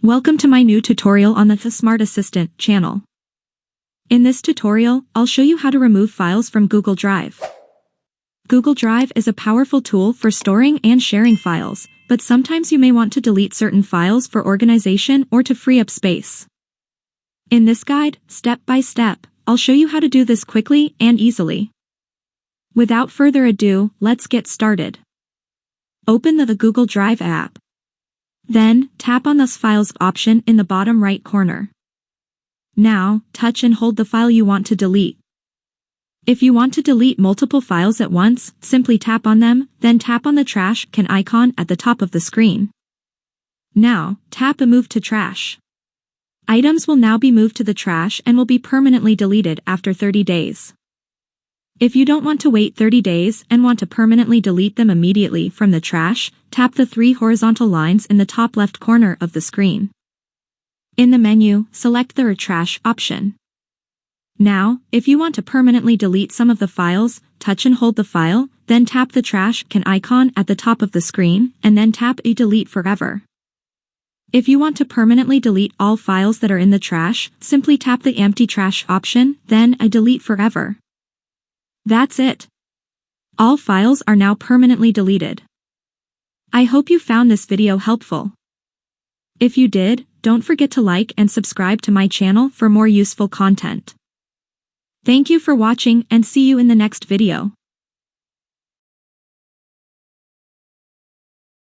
Welcome to my new tutorial on the SmartAssistant channel. In this tutorial, I'll show you how to remove files from Google Drive. Google Drive is a powerful tool for storing and sharing files, but sometimes you may want to delete certain files for organization or to free up space. In this guide, step by step, I'll show you how to do this quickly and easily. Without further ado, let's get started. Open the Google Drive app. Then, tap on the Files option in the bottom right corner. Now, touch and hold the file you want to delete. If you want to delete multiple files at once, simply tap on them, then tap on the trash can icon at the top of the screen. Now, tap and move to trash. Items will now be moved to the trash and will be permanently deleted after 30 days. If you don't want to wait 30 days and want to permanently delete them immediately from the trash, tap the 3 horizontal lines in the top left corner of the screen. In the menu, select the Trash option. Now, if you want to permanently delete some of the files, touch and hold the file, then tap the trash can icon at the top of the screen, and then tap Delete Forever. If you want to permanently delete all files that are in the trash, simply tap the Empty Trash option, then Delete Forever. That's it. All files are now permanently deleted. I hope you found this video helpful. If you did, don't forget to like and subscribe to my channel for more useful content. Thank you for watching and see you in the next video.